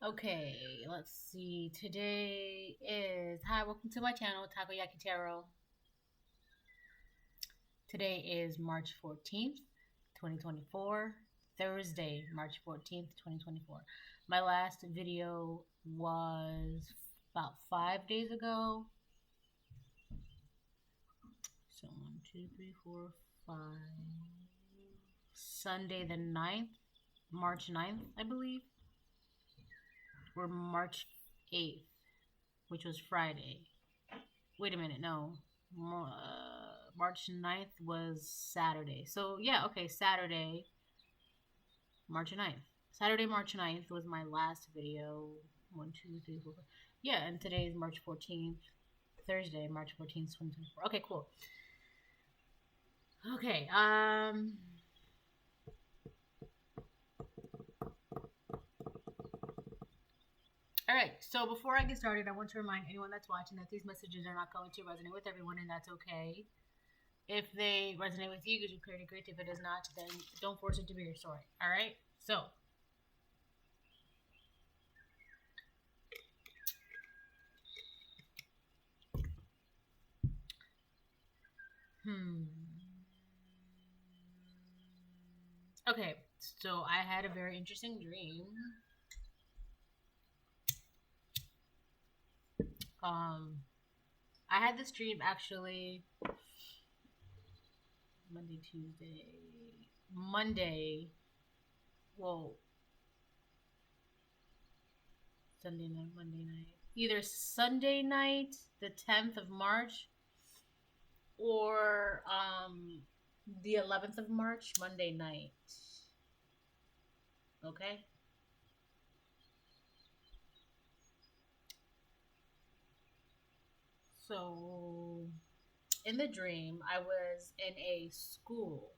Okay, let's see. Today is hi, welcome to my channel, Takoyaki Tarot. Today is March 14th, 2024, Thursday, March 14th, 2024. My last video was about 5 days ago. So 1, 2, 3, 4, 5. Sunday the 9th, March 9th, I believe. Or March 8th, which was Friday. Wait a minute, no. March 9th was Saturday. So, yeah, okay, Saturday, March 9th. Saturday, March 9th was my last video. 1, 2, 3, 4, 5. Yeah, and today is March 14th. Thursday, March 14th, 2024. Okay, cool. Okay, Alright, so before I get started, I want to remind anyone that's watching that these messages are not going to resonate with everyone, and that's okay. If they resonate with you, good, great. If it does not, then don't force it to be your story. Alright? So, okay, so I had a very interesting dream. I had this dream actually Monday, well, Sunday night, Monday night, either Sunday night, the 10th of March, or the 11th of March, Monday night. Okay? So, in the dream, I was in a school.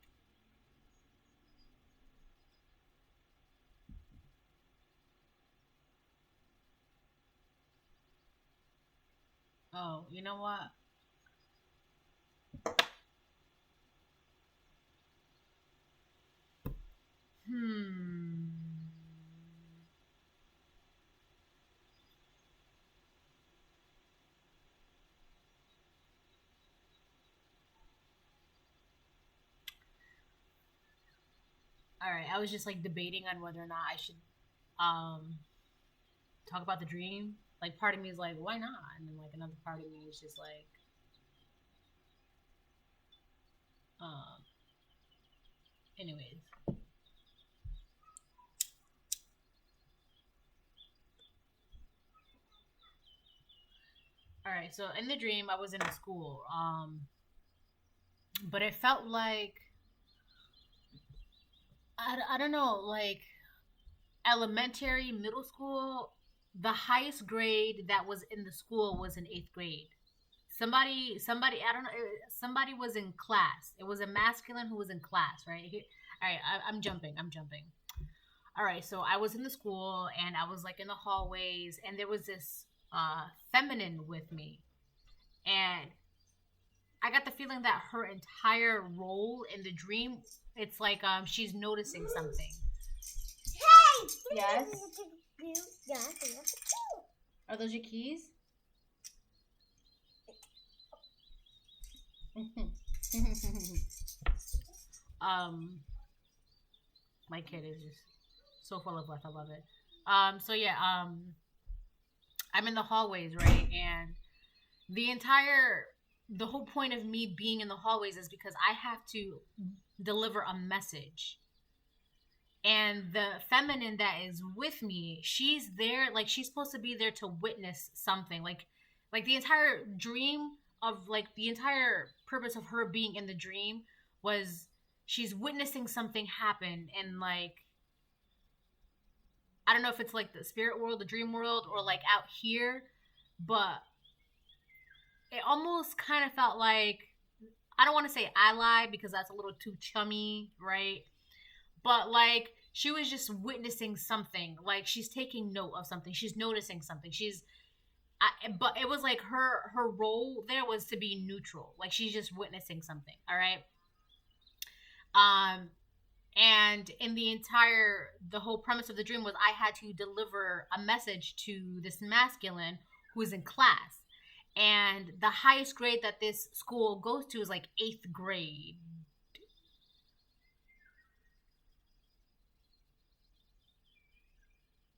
Oh, you know what? All right, I was just like debating on whether or not I should talk about the dream. Like, part of me is like, why not? And then like another part of me is just like, anyways. All right, so in the dream, I was in a school, but it felt like I don't know, like elementary, middle school. The highest grade that was in the school was in 8th grade. Somebody, I don't know. Somebody was in class. It was a masculine who was in class, right? All right, I'm jumping. All right, so I was in the school and I was like in the hallways, and there was this feminine with me, and I got the feeling that her entire role in the dream, it's like she's noticing something. Hey! Yes. Are those your keys? My kid is just so full of life. I love it. So yeah, I'm in the hallways, right? And the whole point of me being in the hallways is because I have to deliver a message. And the feminine that is with me, she's there, like she's supposed to be there to witness something. Like the entire dream of like the entire purpose of her being in the dream was she's witnessing something happen, and like I don't know if it's like the spirit world, the dream world, or like out here, but it almost kind of felt like, I don't want to say I lied because that's a little too chummy, right? But like she was just witnessing something, like she's taking note of something, she's noticing something, but it was like her role there was to be neutral, like she's just witnessing something. All right. And in the whole premise of the dream was I had to deliver a message to this masculine who is in class. And the highest grade that this school goes to is like eighth grade.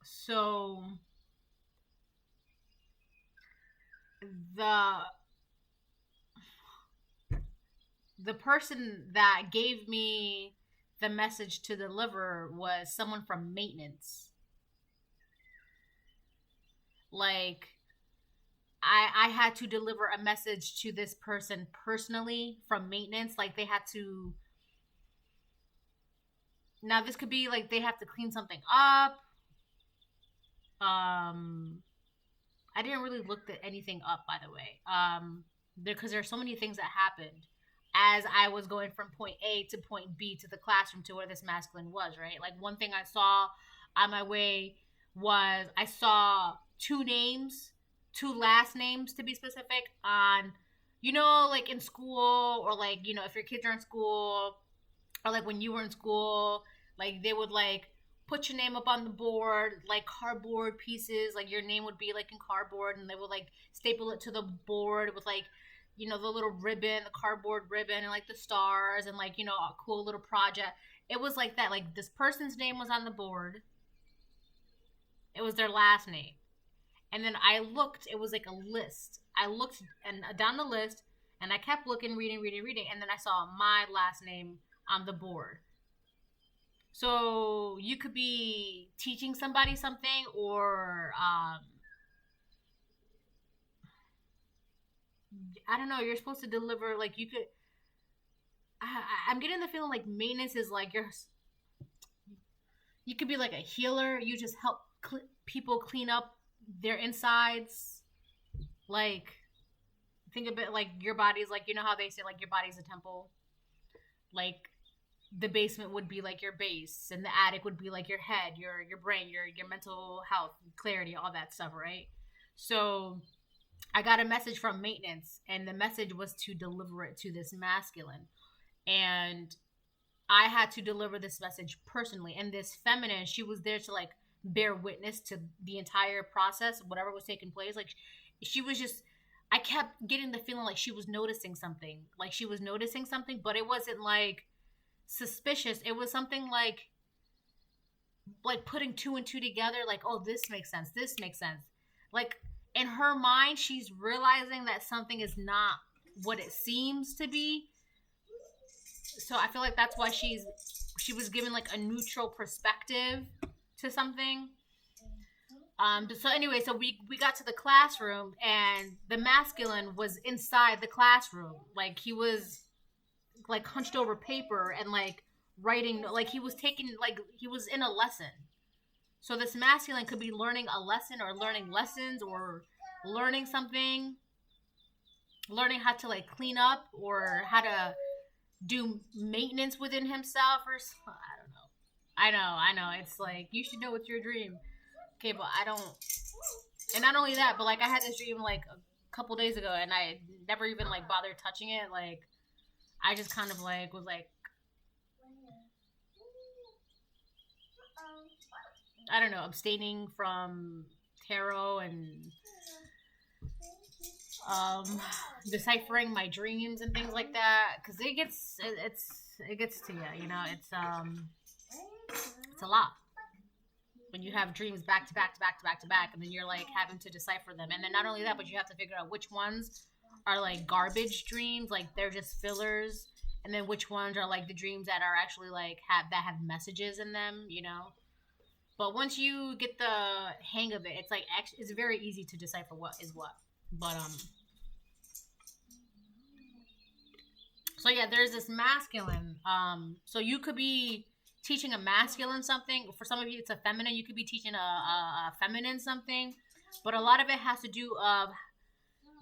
So the the person that gave me the message to deliver was someone from maintenance. Like I had to deliver a message to this person personally from maintenance. Like they had to, now this could be like they have to clean something up. I didn't really look at anything up, by the way. Because there's so many things that happened as I was going from point A to point B to the classroom to where this masculine was, right? Like one thing I saw on my way was I saw two names, two last names to be specific, on, like in school, or like, if your kids are in school, or like when you were in school, like they would like put your name up on the board, like cardboard pieces, like your name would be like in cardboard, and they would like staple it to the board with like, the little ribbon, the cardboard ribbon, and like the stars, and like, a cool little project. It was like that. Like this person's name was on the board. It was their last name. And then I looked, it was like a list. I looked and down the list, and I kept looking, reading, and then I saw my last name on the board. So you could be teaching somebody something, or I don't know. You're supposed to deliver. Like you could. I'm getting the feeling like maintenance is like you could be like a healer. You just help people clean up their insides. Like think of it like your body's like, how they say like your body's a temple. Like the basement would be like your base, and the attic would be like your head, your brain, your mental health, clarity, all that stuff, right? So I got a message from maintenance, and the message was to deliver it to this masculine. And I had to deliver this message personally. And this feminine, she was there to like bear witness to the entire process, whatever was taking place. Like she was just, I kept getting the feeling like she was noticing something. Like she was noticing something, but it wasn't like suspicious. It was something like putting two and two together, like, oh, this makes sense, this makes sense. Like in her mind, she's realizing that something is not what it seems to be. So I feel like that's why she was given like a neutral perspective to something. So anyway, so we got to the classroom, and the masculine was inside the classroom. Like he was like hunched over paper and like writing, like he was taking, like he was in a lesson. So this masculine could be learning a lesson, or learning lessons, or learning something, learning how to like clean up, or how to do maintenance within himself, or I don't know. I know. It's like you should know what's your dream. Okay, but I don't. And not only that, but like I had this dream like a couple days ago, and I never even like bothered touching it. Like I just kind of like was like, I don't know, abstaining from tarot and um deciphering my dreams and things like that, because it gets to you, it's a lot when you have dreams back to back to back to back to back, and then you're like having to decipher them. And then not only that, but you have to figure out which ones are like garbage dreams, like they're just fillers, and then which ones are like the dreams that are actually like have messages in them, But once you get the hang of it, it's like it's very easy to decipher what is what. But so yeah, there's this masculine. So you could be teaching a masculine something. For some of you, it's a feminine. You could be teaching a feminine something, but a lot of it has to do of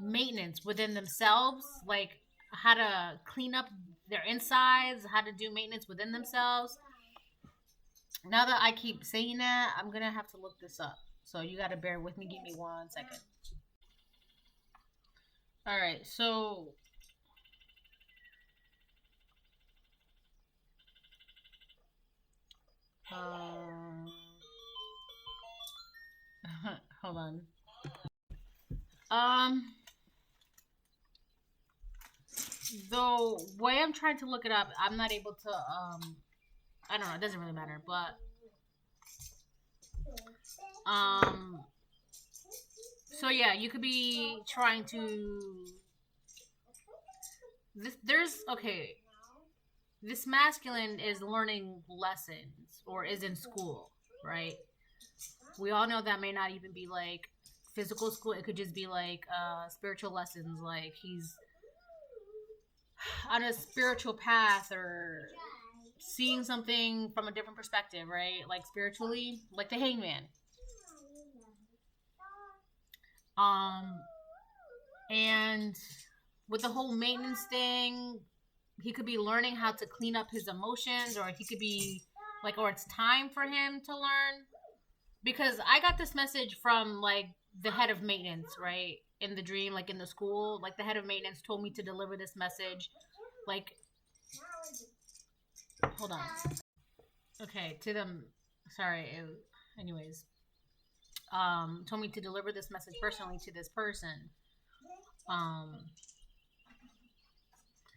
maintenance within themselves, like how to clean up their insides, how to do maintenance within themselves. Now that I keep saying that, I'm gonna have to look this up. So you gotta bear with me. Give me 1 second. All right. So Um, hold on. Um, the way I'm trying to look it up, I'm not able to. I don't know. It doesn't really matter, but um, so yeah, you could be trying to. There's okay. This masculine is learning lessons or is in school, right? We all know that may not even be like physical school. It could just be like spiritual lessons. Like he's on a spiritual path or seeing something from a different perspective, right? Like spiritually, like the hangman. Um, and with the whole maintenance thing, he could be learning how to clean up his emotions, or he could be like, or it's time for him to learn. Because I got this message from like the head of maintenance, right? In the dream, like in the school, like the head of maintenance told me to deliver this message. Like, hold on. Okay, to them. Sorry. Anyways, told me to deliver this message personally to this person. Um,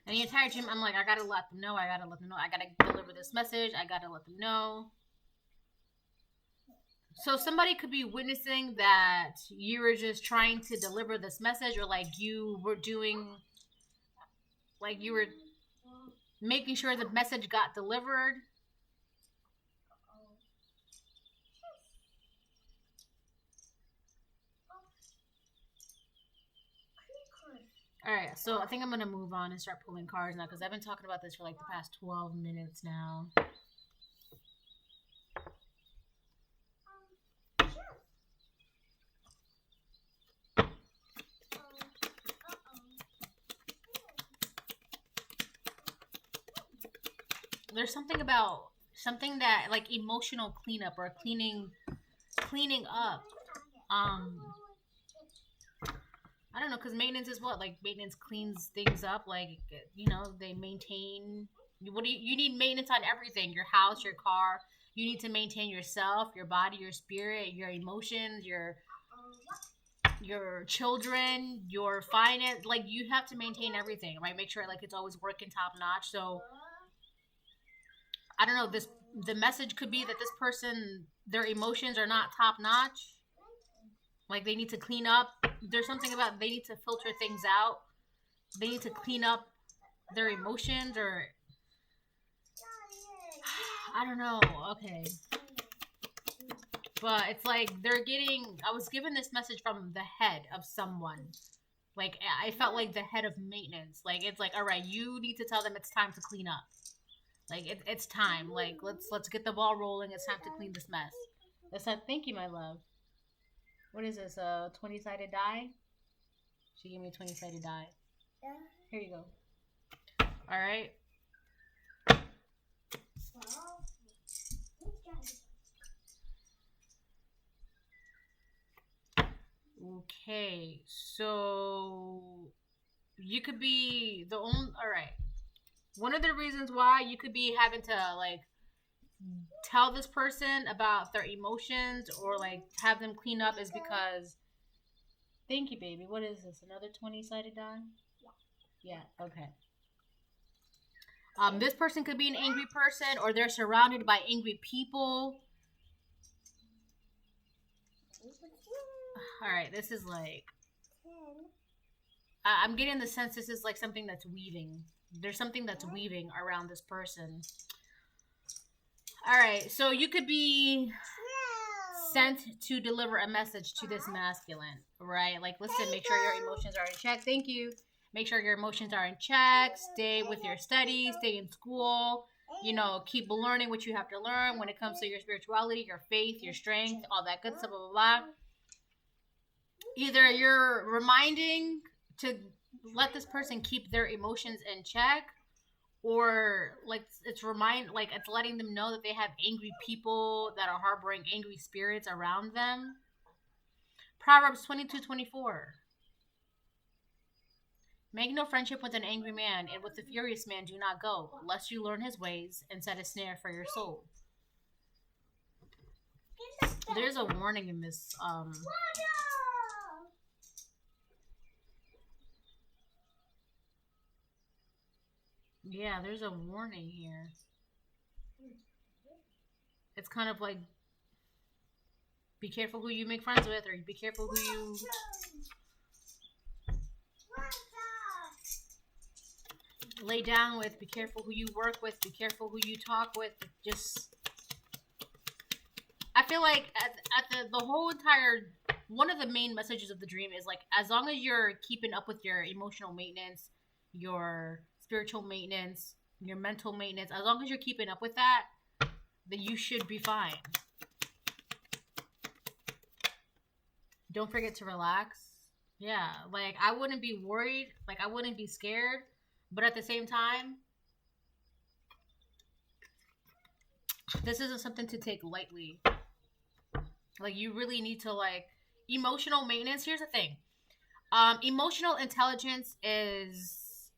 and the entire gym, I'm like, I gotta let them know. I gotta let them know. I gotta deliver this message. I gotta let them know. So somebody could be witnessing that you were just trying to deliver this message, or like you were doing, like you were making sure the message got delivered. All right, so I think I'm gonna move on and start pulling cards now because I've been talking about this for like the past 12 minutes now. There's something about something that like emotional cleanup or cleaning up. Um, I don't know, because maintenance is what? Like, maintenance cleans things up. Like, they maintain. What do you need maintenance on everything? Your house, your car. You need to maintain yourself, your body, your spirit, your emotions, your children, your finance. Like, you have to maintain everything, right? Make sure like it's always working top notch. So, I don't know. The message could be that this person, their emotions are not top notch. Like they need to clean up. There's something about they need to filter things out. They need to clean up their emotions, or I don't know. Okay. But it's like I was given this message from the head of someone. Like I felt like the head of maintenance. Like it's like, all right, you need to tell them it's time to clean up. Like it's time. Like let's get the ball rolling. It's time to clean this mess. Thank you, my love. What is this? A 20-sided die? She gave me a 20-sided die. Yeah. Here you go. All right. Okay, so you could be the only. All right. One of the reasons why you could be having to like tell this person about their emotions or like have them clean up is because. Thank you, baby. What is this? Another 20-sided die? Yeah. Yeah. Okay. This person could be an angry person, or they're surrounded by angry people. All right, this is like I'm getting the sense this is like something that's weaving. There's something that's weaving around this person. All right, so you could be sent to deliver a message to this masculine, right? Like, listen, make sure your emotions are in check. Thank you. Make sure your emotions are in check. Stay with your studies. Stay in school. Keep learning what you have to learn when it comes to your spirituality, your faith, your strength, all that good stuff, blah, blah, blah. Either you're reminding to let this person keep their emotions in check, or like it's letting them know that they have angry people that are harboring angry spirits around them. Proverbs 22:24. Make no friendship with an angry man, and with a furious man do not go, lest you learn his ways and set a snare for your soul. There's a warning in this. Yeah, there's a warning here. It's kind of like, be careful who you make friends with, or be careful who you lay down with, be careful who you work with, be careful who you talk with. Just, I feel like at the whole entire, one of the main messages of the dream is like, as long as you're keeping up with your emotional maintenance, your spiritual maintenance, your mental maintenance, as long as you're keeping up with that, then you should be fine. Don't forget to relax. Yeah, like I wouldn't be worried, like I wouldn't be scared, but at the same time, this isn't something to take lightly. Like you really need to like emotional maintenance. Here's the thing. Emotional intelligence is,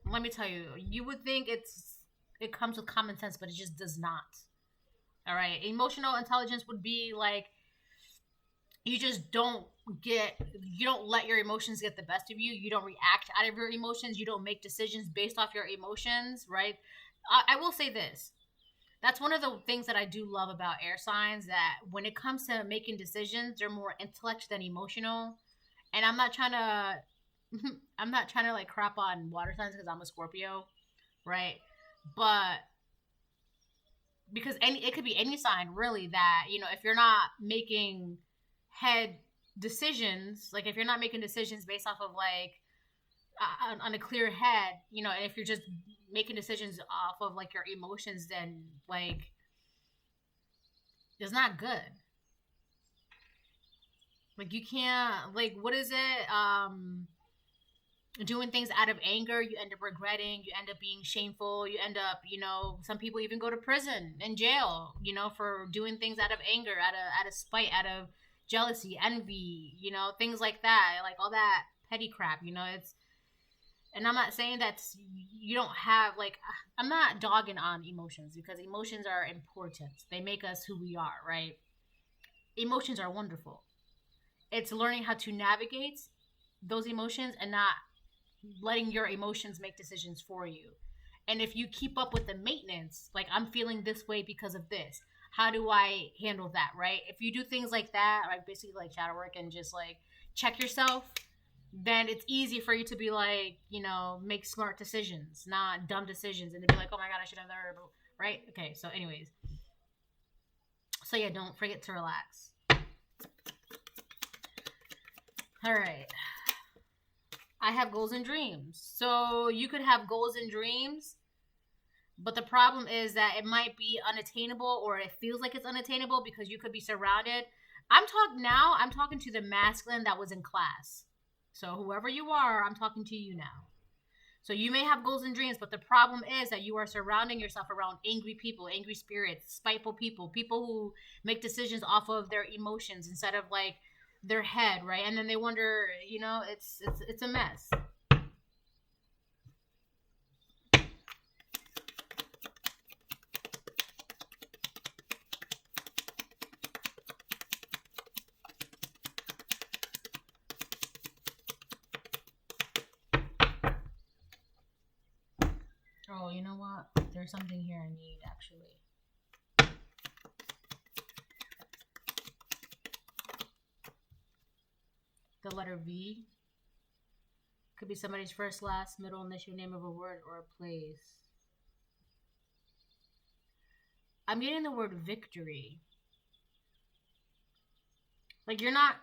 let me tell you, you would think it comes with common sense, but it just does not. All right. Emotional intelligence would be like you just don't you don't let your emotions get the best of you. You don't react out of your emotions. You don't make decisions based off your emotions, right? I will say this. That's one of the things that I do love about air signs, that when it comes to making decisions, they're more intellect than emotional. And I'm not trying to I'm not trying to like crap on water signs because I'm a Scorpio, right? But because it could be any sign really, that if you're not making head decisions, like if you're not making decisions based off of like on a clear head, and if you're just making decisions off of like your emotions, then like it's not good. Like you can't, like, what is it, doing things out of anger, you end up regretting, you end up being shameful, you end up, some people even go to prison and jail, for doing things out of anger, out of spite, out of jealousy, envy, things like that, like all that petty crap, it's, and I'm not saying that you don't have, like, I'm not dogging on emotions, because emotions are important. They make us who we are, right? Emotions are wonderful. It's learning how to navigate those emotions and not letting your emotions make decisions for you. And if you keep up with the maintenance, like I'm feeling this way because of this, how do I handle that, right? If you do things like that, like basically like shadow work and just like check yourself, then it's easy for you to be like, make smart decisions, not dumb decisions, and to be like, oh my god, I should have never, right? Okay, so anyways, so yeah, don't forget to relax. All right. I have goals and dreams. So you could have goals and dreams, but the problem is that it might be unattainable, or it feels like it's unattainable because you could be surrounded. I'm talking to the masculine that was in class. So whoever you are, I'm talking to you now. So you may have goals and dreams, but the problem is that you are surrounding yourself around angry people, angry spirits, spiteful people, people who make decisions off of their emotions instead of like their head, right? And then they wonder, it's a mess. Oh, you know what? There's something here I need actually. The letter V could be somebody's first, last, middle, initial, name of a word or a place. I'm getting the word victory. Like you're not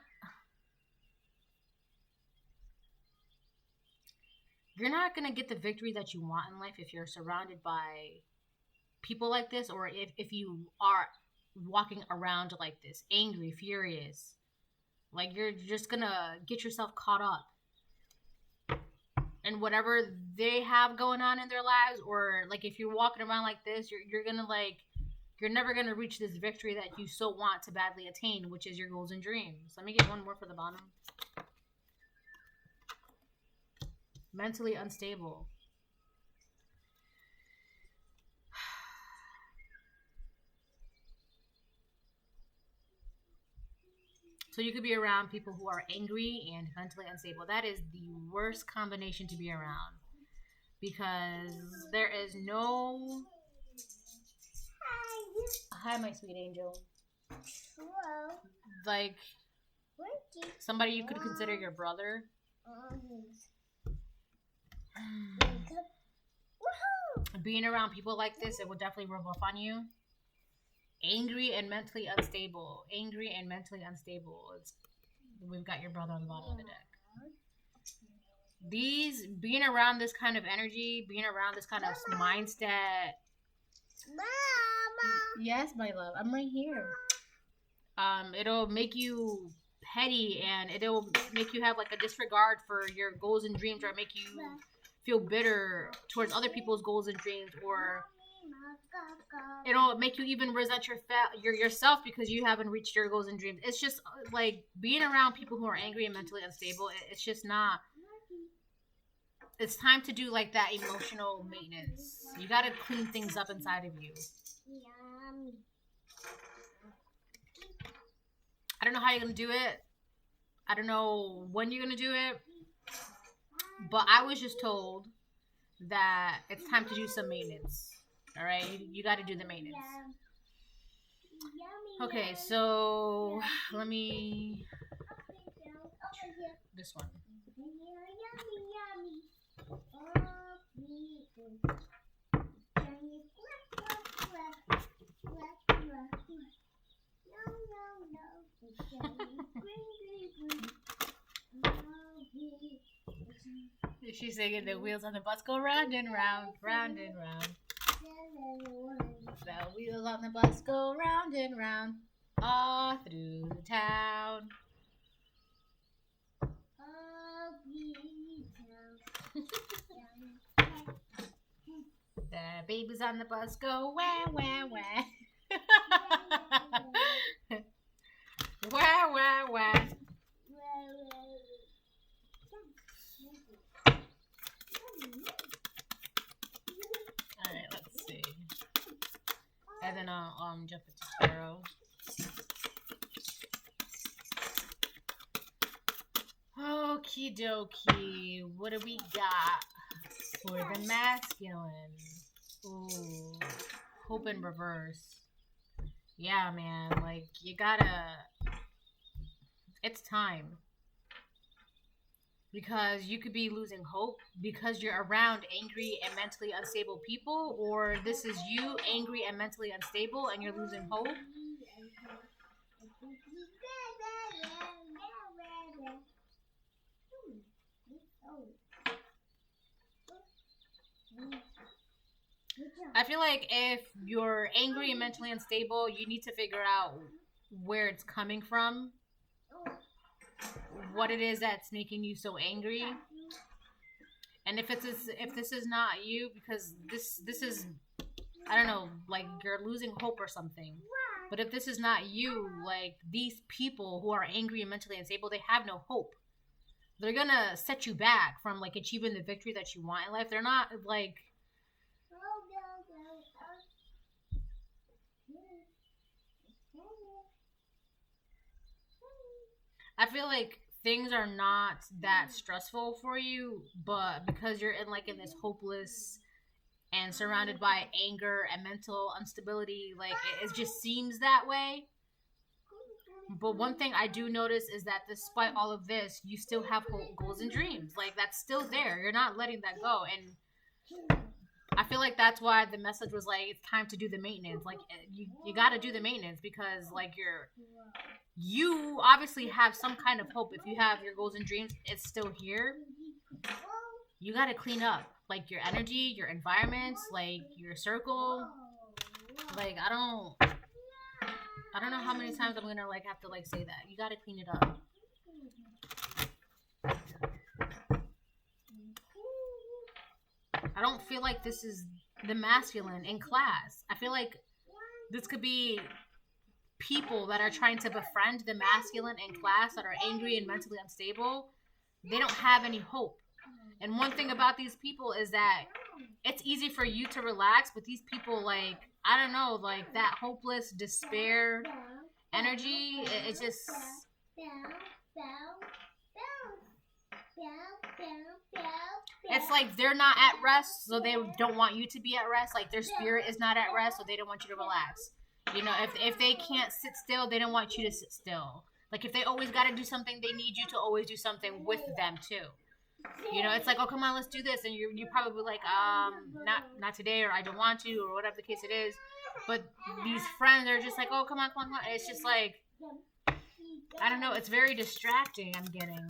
going to get the victory that you want in life if you're surrounded by people like this, or if you are walking around like this, angry, furious. Like you're just going to get yourself caught up in whatever they have going on in their lives, or like if you're walking around like this, you're going to like, you're never going to reach this victory that you so want to badly attain, which is your goals and dreams. Let me get one more for the bottom. Mentally unstable. So you could be around people who are angry and mentally unstable. That is the worst combination to be around because there is no. Hi, my sweet angel. Hello. Like somebody you could consider your brother. Being around people like this, it would definitely rub off on you. Angry and mentally unstable. Angry and mentally unstable. We've got your brother on the bottom of the deck. Being around this kind of energy, being around this kind of mindset. Mama. Yes, my love, I'm right here. It'll make you petty and it'll make you have like a disregard for your goals and dreams, or make you feel bitter towards other people's goals and dreams, or it'll make you even resent yourself because you haven't reached your goals and dreams. It's just like being around people who are angry and mentally unstable. It's just not. It's time to do like that emotional maintenance. You got to clean things up inside of you. I don't know how you're going to do it. I don't know when you're going to do it. But I was just told that it's time to do some maintenance. All right? You got to do the maintenance. Okay, so let me... This one. She's singing the wheels on the bus go round and round, round and round. The wheels on the bus go round and round, all through the town. The babies on the bus go wah, wah, wah. Wah, wah, wah. Alright, let's see. And then I'll jump into tarot. Okie dokie. What do we got for the masculine? Ooh, hope in reverse. Yeah, man. Like, you gotta... It's time. Because you could be losing hope because you're around angry and mentally unstable people, or this is you angry and mentally unstable and you're losing hope. I feel like if you're angry and mentally unstable, you need to figure out where it's coming from, what it is that's making you so angry, and if this is not you, because this is, I don't know, like you're losing hope or something. But if this is not you, like these people who are angry and mentally unstable, they have no hope. They're gonna set you back from like achieving the victory that you want in life. They're not like... I feel like things are not that stressful for you, but because you're in this hopeless and surrounded by anger and mental instability, like it just seems that way. But one thing I do notice is that despite all of this, you still have hope, goals, and dreams. Like that's still there. You're not letting that go. And I feel like that's why the message was like, it's time to do the maintenance. Like you got to do the maintenance because like you obviously have some kind of hope. If you have your goals and dreams, it's still here. You got to clean up like your energy, your environments, like your circle. Like I don't know how many times I'm gonna like have to like say that. You got to clean it up. I don't feel like this is the masculine in class. I feel like this could be people that are trying to befriend the masculine in class that are angry and mentally unstable. They don't have any hope. And one thing about these people is that it's easy for you to relax, but these people, like, I don't know, like that hopeless despair energy, it just, It's like they're not at rest, so they don't want you to be at rest. Like their spirit is not at rest, so they don't want you to relax. You know, if they can't sit still, they don't want you to sit still. Like if they always got to do something, they need you to always do something with them too. You know, it's like, oh, come on, let's do this, and you probably like, not today, or I don't want to, or whatever the case it is. But these friends are just like, oh, come on, come on, come on. And it's just like, I don't know. It's very distracting. I'm getting.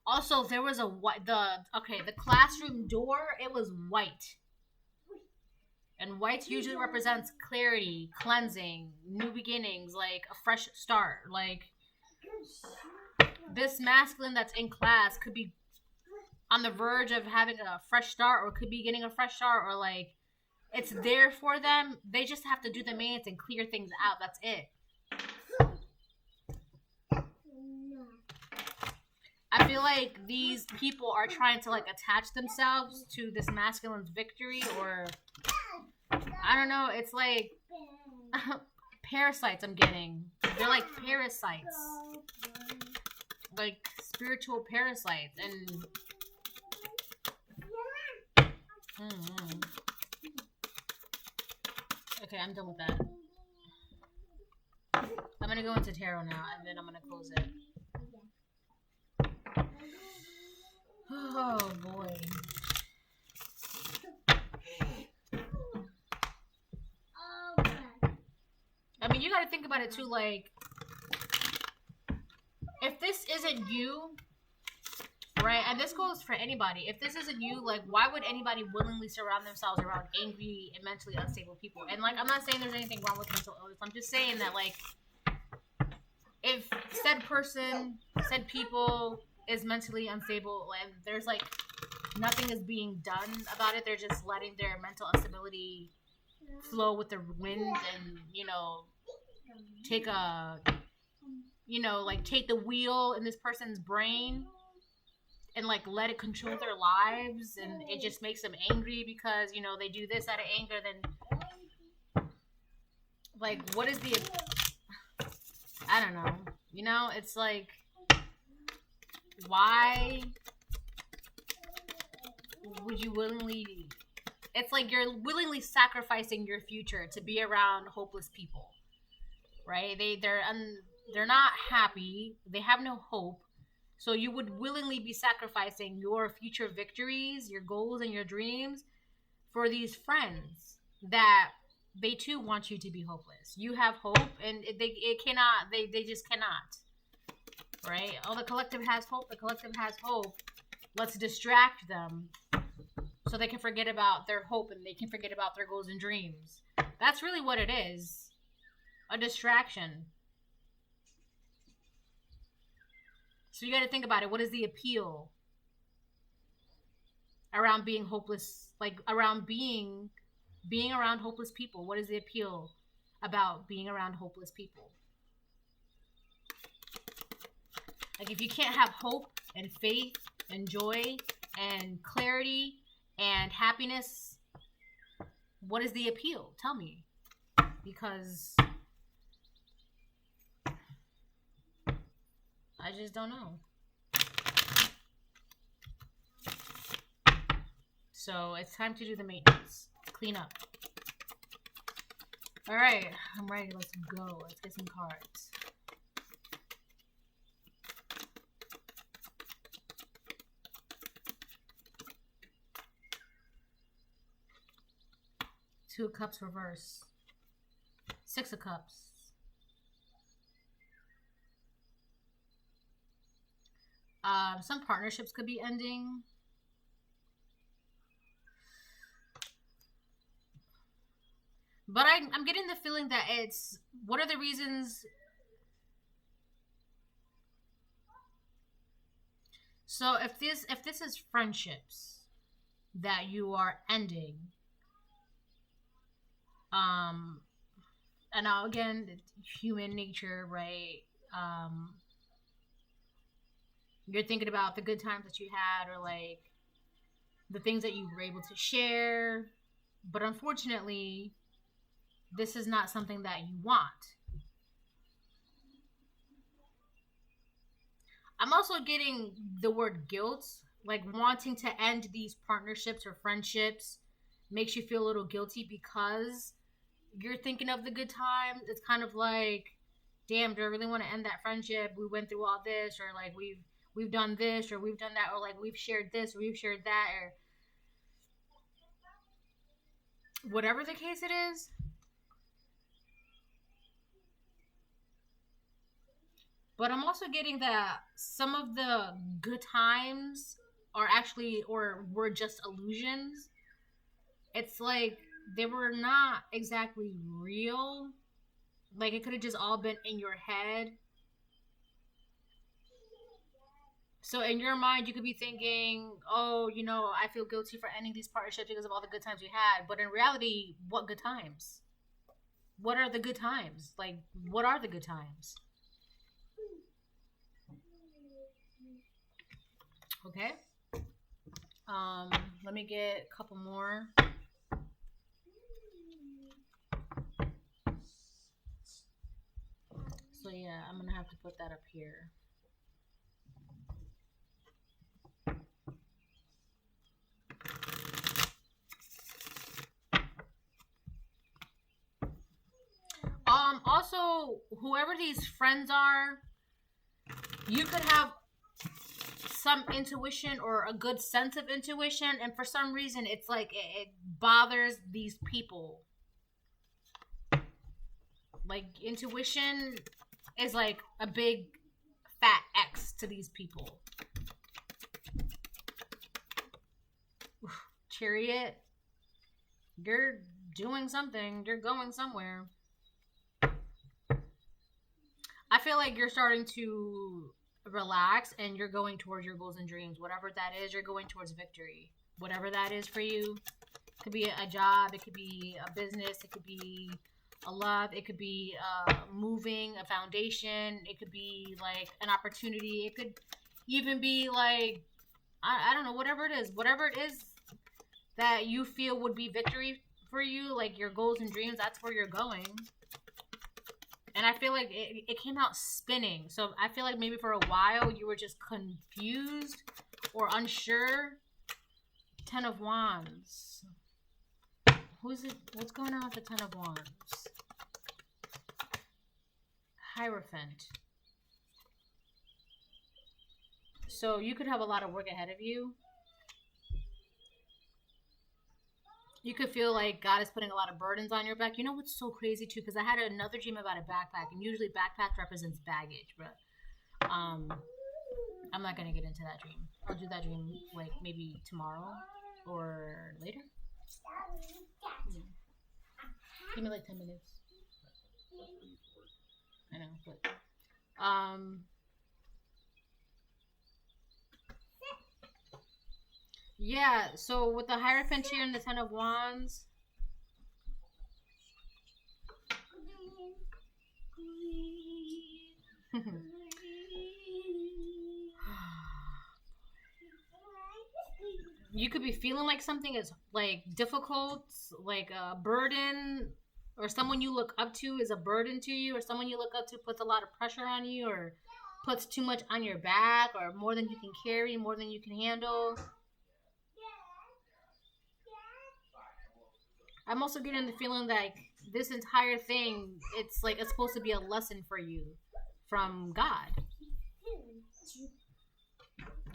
Also, there was the classroom door. It was white, and white usually represents clarity, cleansing, new beginnings, like a fresh start. Like this masculine that's in class could be on the verge of having a fresh start, or could be getting a fresh start, or like it's there for them. They just have to do the maintenance and clear things out. That's it. I feel like these people are trying to like attach themselves to this masculine's victory, or I don't know. It's like parasites I'm getting. They're like parasites. Like spiritual parasites. And okay, I'm done with that. I'm gonna go into tarot now, and then I'm gonna close it. Oh boy. I mean, you gotta think about it too, like, if this isn't you, right, and this goes for anybody, if this isn't you, like, why would anybody willingly surround themselves around angry and mentally unstable people? And, like, I'm not saying there's anything wrong with mental illness, I'm just saying that, like, if said person, said people is mentally unstable, and there's, like, nothing is being done about it, they're just letting their mental instability flow with the wind and, you know, take the wheel in this person's brain and like let it control their lives, and it just makes them angry because, you know, they do this out of anger. Then like, what is the, I don't know, you know, it's like, why would you willingly, it's like you're willingly sacrificing your future to be around hopeless people, right? They're not happy, they have no hope, so you would willingly be sacrificing your future victories, your goals, and your dreams for these friends that they too want you to be hopeless. You have hope, and they just cannot, right? Oh, the collective has hope, let's distract them so they can forget about their hope and they can forget about their goals and dreams. That's really what it is. A distraction. So you got to think about it. What is the appeal around being hopeless? Like around being around hopeless people. What is the appeal about being around hopeless people? Like if you can't have hope and faith and joy and clarity and happiness, what is the appeal? Tell me. Because I just don't know. So it's time to do the maintenance. Clean up. Alright, I'm ready. Let's go. Let's get some cards. Two of Cups reverse. Six of Cups. Some partnerships could be ending. But I'm getting the feeling that it's, what are the reasons? So if this is friendships that you are ending, and now again, human nature, right? You're thinking about the good times that you had, or like the things that you were able to share, but unfortunately this is not something that you want. I'm also getting the word guilt, like wanting to end these partnerships or friendships makes you feel a little guilty because you're thinking of the good times. It's kind of like, damn, do I really want to end that friendship? We went through all this, or like we've done this, or we've done that, or like we've shared this, or we've shared that, or whatever the case it is. But I'm also getting that some of the good times are actually or were just illusions. It's like they were not exactly real. Like it could have just all been in your head. So in your mind, you could be thinking, "Oh, I feel guilty for ending these partnerships because of all the good times we had." But in reality, what good times? What are the good times? Like, what are the good times? Okay. Let me get a couple more. So yeah, I'm gonna have to put that up here. Also, whoever these friends are, you could have some intuition or a good sense of intuition, and for some reason, it's like it bothers these people. Like intuition is like a big fat X to these people. Chariot, you're doing something. You're going somewhere. I feel like you're starting to relax and you're going towards your goals and dreams. Whatever that is, you're going towards victory. Whatever that is for you. It could be a job, it could be a business, it could be a love, it could be moving, a foundation, it could be like an opportunity, it could even be like, I don't know, whatever it is that you feel would be victory for you, like your goals and dreams, that's where you're going. And I feel like it came out spinning. So I feel like maybe for a while you were just confused or unsure. Ten of Wands. Who's it? What's going on with the Ten of Wands? Hierophant. So you could have a lot of work ahead of you. You could feel like God is putting a lot of burdens on your back. You know what's so crazy too? Because I had another dream about a backpack, and usually backpack represents baggage, but I'm not gonna get into that dream. I'll do that dream like maybe tomorrow or later. Yeah. Give me like 10 minutes. I know, but yeah, so with the Hierophant here and the Ten of Wands, you could be feeling like something is like difficult, like a burden, or someone you look up to is a burden to you, or someone you look up to puts a lot of pressure on you, or puts too much on your back, or more than you can carry, more than you can handle. I'm also getting the feeling like this entire thing, it's like it's supposed to be a lesson for you from God.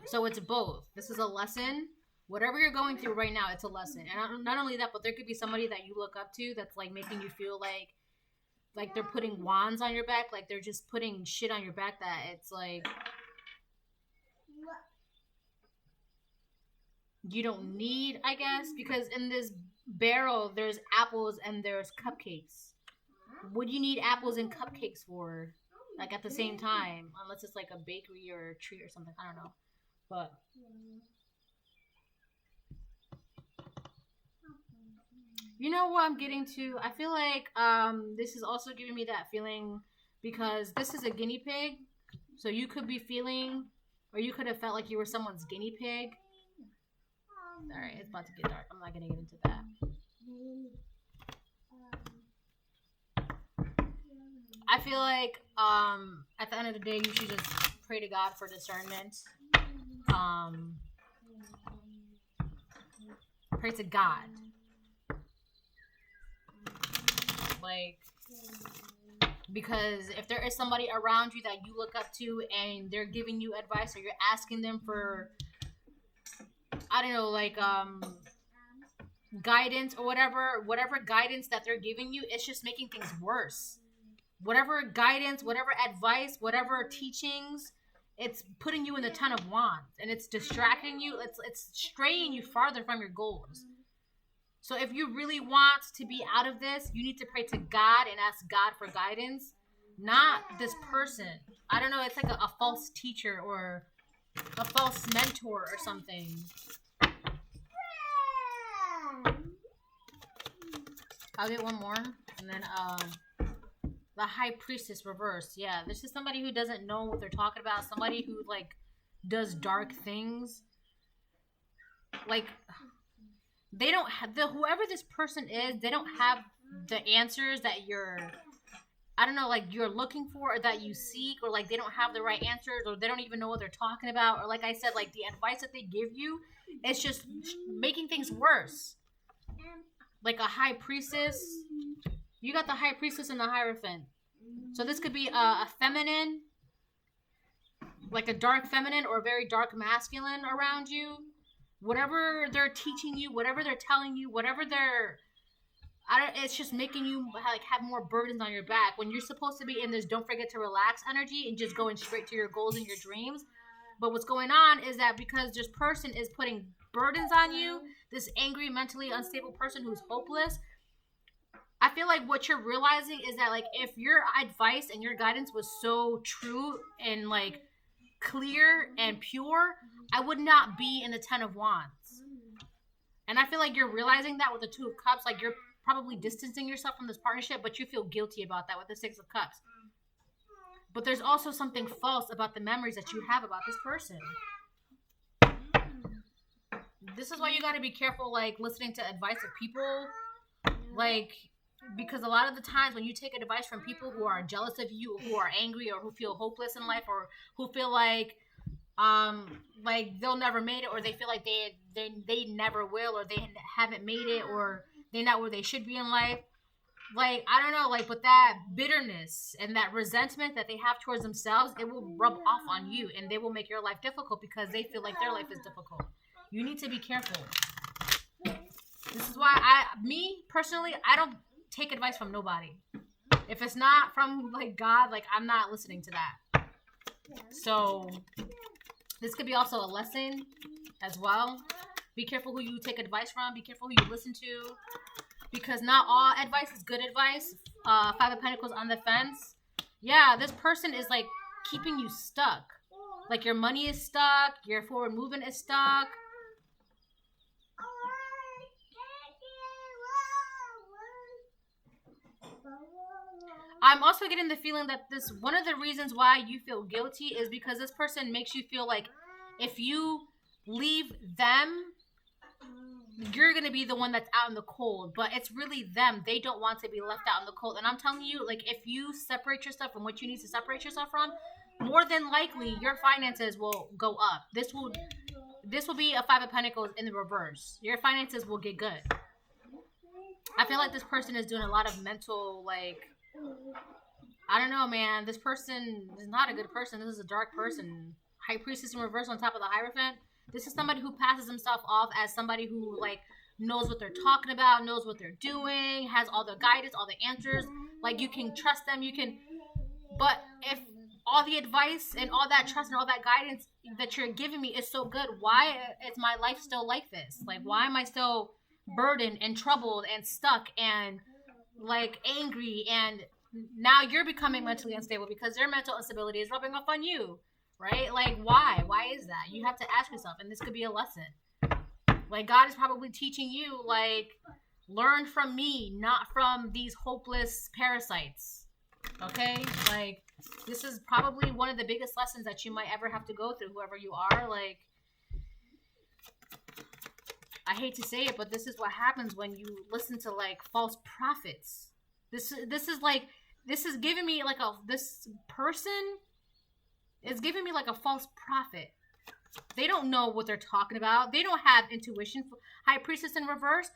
So it's both. This is a lesson. Whatever you're going through right now, it's a lesson. And not only that, but there could be somebody that you look up to that's like making you feel like they're putting wands on your back, like they're just putting shit on your back that it's like you don't need, I guess, because in this barrel there's apples and there's cupcakes. What do you need apples and cupcakes for? Like at the same time, unless it's like a bakery or a treat or something. I don't know, but you know what I'm getting to? I feel like this is also giving me that feeling because this is a guinea pig. So you could be feeling, or you could have felt like you were someone's guinea pig. Alright, it's about to get dark. I'm not going to get into that. I feel like at the end of the day, you should just pray to God for discernment. Um, pray to God. Like, because if there is somebody around you that you look up to and they're giving you advice or you're asking them for, I don't know, like guidance or whatever guidance that they're giving you, it's just making things worse. Whatever guidance, whatever advice, whatever teachings, it's putting you in the 10 of Wands and it's distracting you. It's straying you farther from your goals. So if you really want to be out of this, you need to pray to God and ask God for guidance, not this person. I don't know, it's like a false teacher or a false mentor or something. I'll get one more. And then the High Priestess reverse. Yeah, this is somebody who doesn't know what they're talking about. Somebody who like does dark things. Like they don't have whoever this person is, they don't have the answers that you're, I don't know, like you're looking for or that you seek, or like they don't have the right answers, or they don't even know what they're talking about, or like I said, like the advice that they give you, it's just making things worse. Like a High Priestess, you got the High Priestess and the Hierophant. So this could be a feminine, like a dark feminine or a very dark masculine around you. Whatever they're teaching you, whatever they're telling you, whatever they're, it's just making you like have more burdens on your back when you're supposed to be in this don't forget to relax energy and just going straight to your goals and your dreams. But what's going on is that because this person is putting burdens on you, this angry, mentally unstable person who's hopeless, I feel like what you're realizing is that like if your advice and your guidance was so true and like clear and pure, I would not be in the 10 of Wands. And I feel like you're realizing that with the 2 of Cups. Like you're probably distancing yourself from this partnership, but you feel guilty about that with the 6 of Cups. But there's also something false about the memories that you have about this person. This is why you got to be careful, like listening to advice of people, like because a lot of the times when you take advice from people who are jealous of you, who are angry, or who feel hopeless in life, or who feel like they'll never make it, or they feel like they never will, or they haven't made it, or they're not where they should be in life. Like I don't know, like with that bitterness and that resentment that they have towards themselves, it will rub off on you, and they will make your life difficult because they feel like their life is difficult. You need to be careful. This is why me personally, I don't take advice from nobody. If it's not from like God, like I'm not listening to that. So this could be also a lesson as well. Be careful who you take advice from. Be careful who you listen to, because not all advice is good advice. 5 of Pentacles on the fence. Yeah, this person is like keeping you stuck. Like your money is stuck. Your forward movement is stuck. I'm also getting the feeling that this one of the reasons why you feel guilty is because this person makes you feel like if you leave them, you're going to be the one that's out in the cold. But it's really them. They don't want to be left out in the cold. And I'm telling you, like, if you separate yourself from what you need to separate yourself from, more than likely your finances will go up. This will be a 5 of Pentacles in the reverse. Your finances will get good. I feel like this person is doing a lot of mental, like, I don't know, man. This person is not a good person. This is a dark person. High Priestess in reverse on top of the Hierophant. This is somebody who passes himself off as somebody who, like, knows what they're talking about, knows what they're doing, has all the guidance, all the answers. Like, you can trust them. You can... But if all the advice and all that trust and all that guidance that you're giving me is so good, why is my life still like this? Like, why am I still burdened and troubled and stuck and like angry, and now you're becoming mentally unstable because their mental instability is rubbing off on you, right? Like why is that? You have to ask yourself, and this could be a lesson. Like God is probably teaching you, like, learn from me, not from these hopeless parasites. Okay, like this is probably one of the biggest lessons that you might ever have to go through, whoever you are. Like, I hate to say it, but this is what happens when you listen to like false prophets. This is like this is giving me like this person is giving me like a false prophet. They don't know what they're talking about. They don't have intuition. High Priestess in reverse,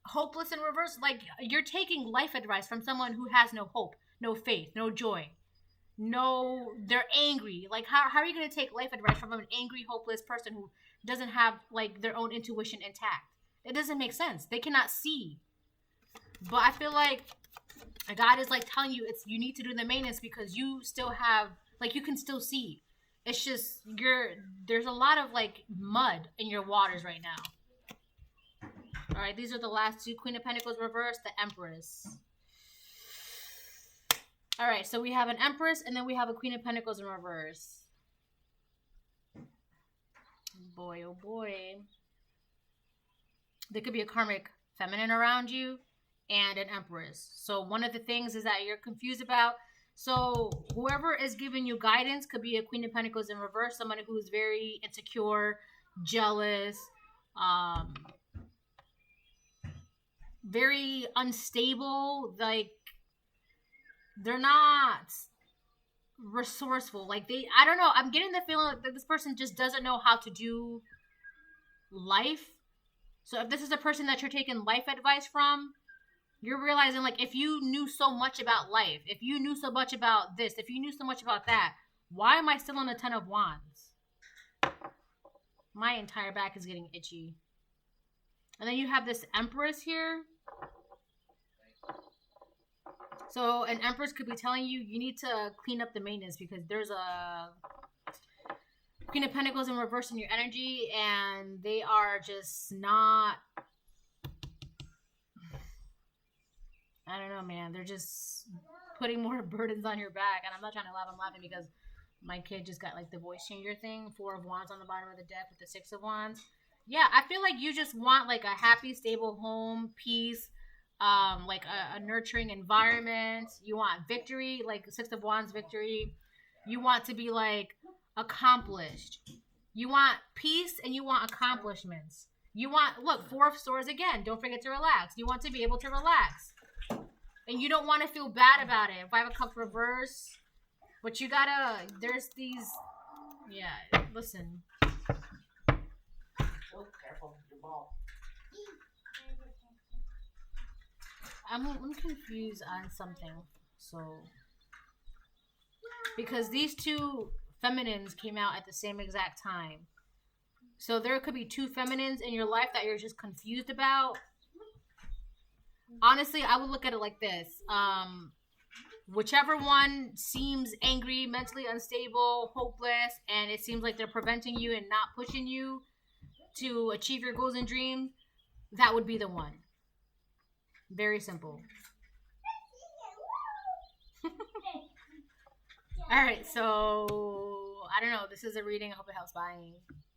hopeless in reverse. Like, you're taking life advice from someone who has no hope, no faith, no joy. No, they're angry. Like, how are you going to take life advice from an angry, hopeless person who doesn't have like their own intuition intact? It doesn't make sense. They cannot see. But I feel like God is like telling you you need to do the maintenance because you still have, like, you can still see. It's just there's a lot of like mud in your waters right now. All right, these are the last two. Queen of Pentacles reversed, the Empress. All right, so we have an Empress and then we have a Queen of Pentacles in reverse. Boy, oh boy. There could be a karmic feminine around you and an Empress. So one of the things is that you're confused about. So whoever is giving you guidance could be a Queen of Pentacles in reverse, somebody who is very insecure, jealous, very unstable. Like, they're not resourceful. Like, I don't know. I'm getting the feeling that this person just doesn't know how to do life. So if this is a person that you're taking life advice from, you're realizing, like, if you knew so much about life, if you knew so much about this, if you knew so much about that, why am I still on the 10 of Wands? My entire back is getting itchy. And then you have this Empress here. So an Empress could be telling you need to clean up the maintenance because there's a Queen of Pentacles in reverse in your energy and they are just not... I don't know, man. They're just putting more burdens on your back. And I'm not trying to laugh. I'm laughing because my kid just got like the voice changer thing. 4 of Wands on the bottom of the deck with the 6 of Wands. Yeah, I feel like you just want like a happy, stable home, peace, like a nurturing environment. You want victory, like 6 of Wands victory. You want to be like accomplished. You want peace and you want accomplishments. You want, look, 4 of Swords again. Don't forget to relax. You want to be able to relax. And you don't want to feel bad about it. 5 of Cups reverse. But you gotta, there's these, yeah, listen. Oh, careful, your ball. I'm confused on something. So, because these two feminines came out at the same exact time. So there could be 2 feminines in your life that you're just confused about. Honestly, I would look at it like this. Whichever one seems angry, mentally unstable, hopeless, and it seems like they're preventing you and not pushing you to achieve your goals and dreams, that would be the one. Very simple. All right, so I don't know. This is a reading. I hope it helps. Bye.